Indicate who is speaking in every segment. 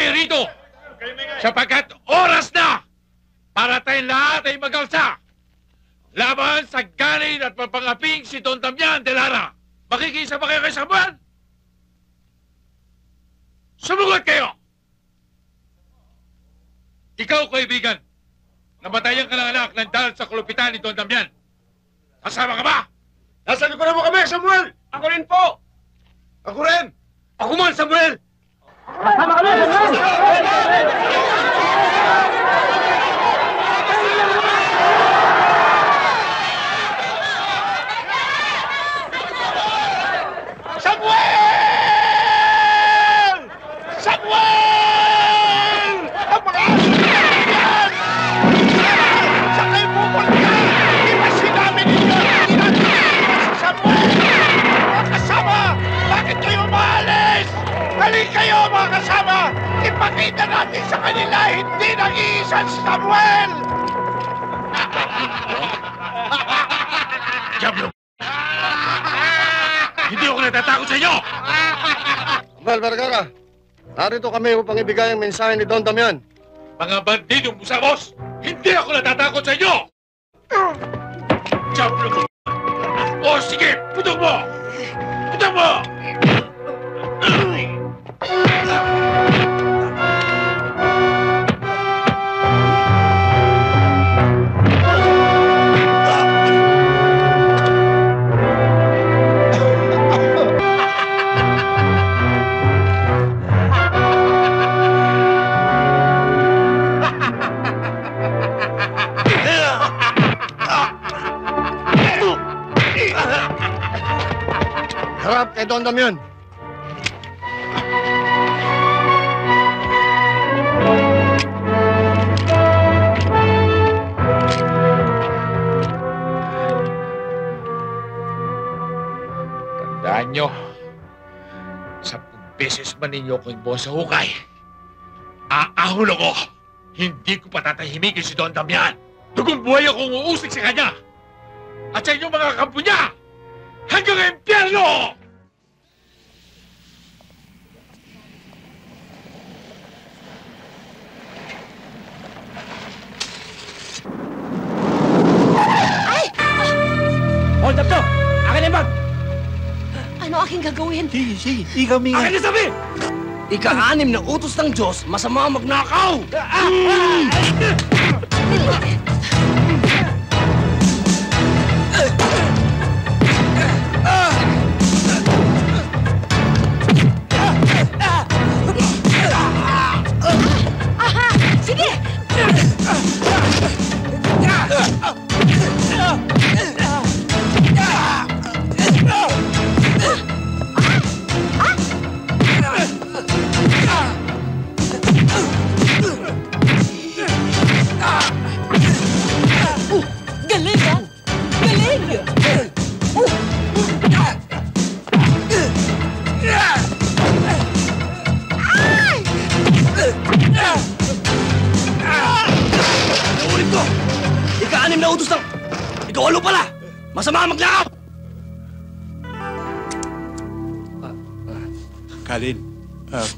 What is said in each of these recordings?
Speaker 1: kayo rito sapagkat oras na para tayong lahat ay mag-alsa laban sa ganin at papangaping si Don Damian de Lara. Makikisa ba kayo kay Samuel? Sumugot kayo! Ikaw, kaibigan, namatayan ka ng anak ng dahil sa kulupitan ni Don Damian. Kasama ka ba?
Speaker 2: Nasa likuran mo kami, Samuel! Ako rin po! Ako rin! Ako man, Samuel! Kasama kami, Samuel!
Speaker 3: Ipakita natin sa kanila, hindi nag-iisang Samuel!
Speaker 1: Diablo! Hindi ako natatakot sa inyo!
Speaker 2: Samuel Vergara, narito kami upang ibigay ang mensahe ni Don Damian.
Speaker 1: Mga bandidong busabos, hindi ako natatakot sa inyo! Diablo! O sige, putok mo! Putok mo!
Speaker 2: Harap kay Don Damian.
Speaker 1: Tandaan nyo, 10 beses man ninyo ko imbon sa hukay. Aahon ako! Hindi ko patatahimikin si Don Damian. Dugong buhay akong uusik sa kanya. At sa inyong mga kampo niya, hanggang impyerno!
Speaker 4: Hold up to! Akin ang bag!
Speaker 5: Ano aking gagawin?
Speaker 4: Sige, ikaw mingan.
Speaker 3: Akin na sabi!
Speaker 4: Ika-6 na utos ng Diyos, masama magnakaw!
Speaker 5: Sige! Galing, ha? Galing!
Speaker 4: Naulit ko! Ika-6 na utos ng... Ika-8 pala! Masama magnakaw!
Speaker 6: Kalin,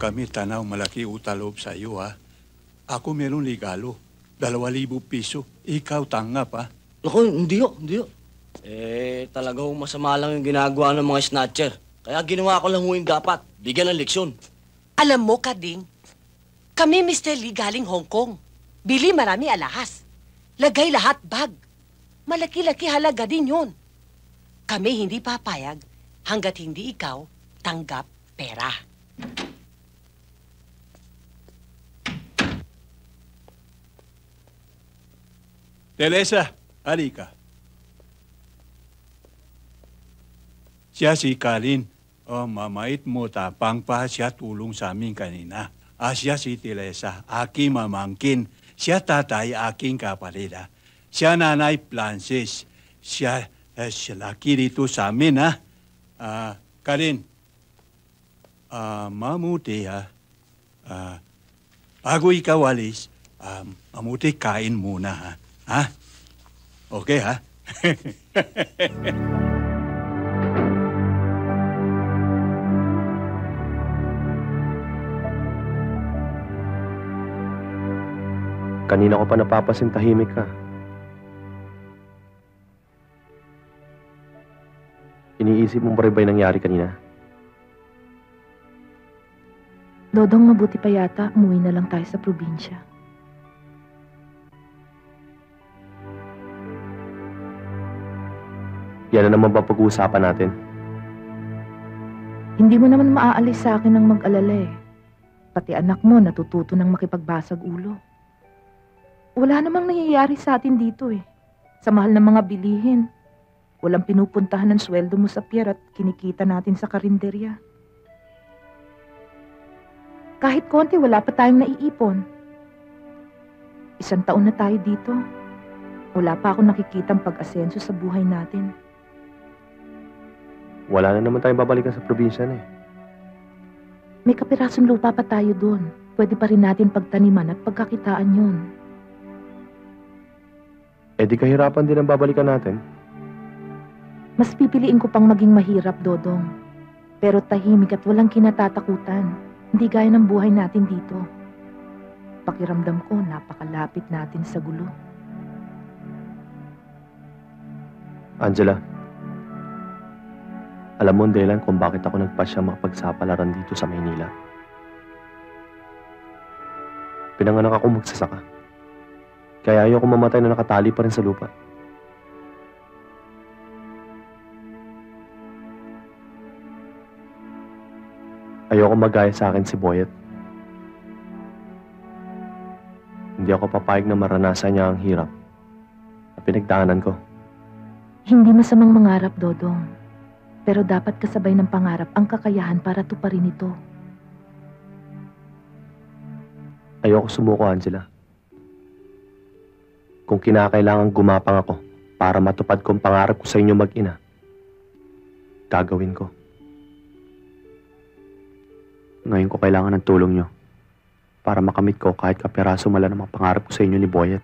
Speaker 6: kami tanaw malaki utalob sa iyo, ha? Ako meron ligalo. 2,000 piso. Ikaw tanggap, ha?
Speaker 4: Naku, hindi ho. Talagang masama lang yung ginagawa ng mga snatcher. Kaya ginawa ko lang yung dapat. Bigyan ng leksyon.
Speaker 5: Alam mo, Kading, kami Mr. Lee galing Hong Kong. Bili marami alahas. Lagay lahat bag. Malaki-laki halaga din yun. Kami hindi papayag hanggat hindi ikaw tanggap pera.
Speaker 6: Teresa, halika. Siya si Kalin. Mamait mo, tapang pa siya tulong sa amin kanina. Siya si Teresa, aking mamangkin. Siya tatay, aking kapatid. Siya nanay Francis. Siya laki dito sa amin, ha? Kalin, mamuti, ha? Bago ikaw alis, mamuti kain muna, ha? Ha? Okay, ha?
Speaker 2: Kanina ko pa napapasin tahimik ka. Iniisip mo ba rin ba yung nangyari kanina?
Speaker 7: Dodong, mabuti pa yata umuwi na lang tayo sa probinsya.
Speaker 2: Yan na naman ba pag-uusapan natin?
Speaker 7: Hindi mo naman maaalis sa akin ng mag-alala eh. Pati anak mo natututo ng makipagbasag ulo. Wala namang nangyayari sa atin dito eh. Sa mahal ng mga bilihin. Walang pinupuntahan ng sweldo mo sa pier at kinikita natin sa karinderya. Kahit konti, wala pa tayong naiipon. 1 taon na tayo dito. Wala pa akong nakikitang pag-asenso sa buhay natin.
Speaker 2: Wala na naman tayong babalikan sa probinsya na eh.
Speaker 7: May kapirasong lupa pa tayo doon. Pwede pa rin natin pagtaniman at pagkakitaan yun.
Speaker 2: Eh di kahirapan din ang babalikan natin.
Speaker 7: Mas pipiliin ko pang maging mahirap, Dodong. Pero tahimik at walang kinatatakutan. Hindi gaya ng buhay natin dito. Pakiramdam ko, napakalapit natin sa gulo.
Speaker 2: Angela, alam mo ang dahilan kung bakit ako nagpasya makipagsapalaran dito sa Maynila. Pinanganak ako magsasaka. Kaya ayoko mamatay na nakatali pa rin sa lupa. Ayoko magaya sa akin si Boyet. Hindi ako papayag na maranasan niya ang hirap na pinagdaanan ko.
Speaker 7: Hindi masamang mangarap, Dodong. Pero dapat kasabay ng pangarap ang kakayahan para tuparin ito.
Speaker 2: Ayoko sumuko, Angela. Kung kinakailangan gumapang ako para matupad ko ang pangarap ko sa inyo mag-ina, gagawin ko. Ngayon ko kailangan ng tulong nyo para makamit ko kahit kapiraso mala ng mga pangarap ko sa inyo ni Boyet.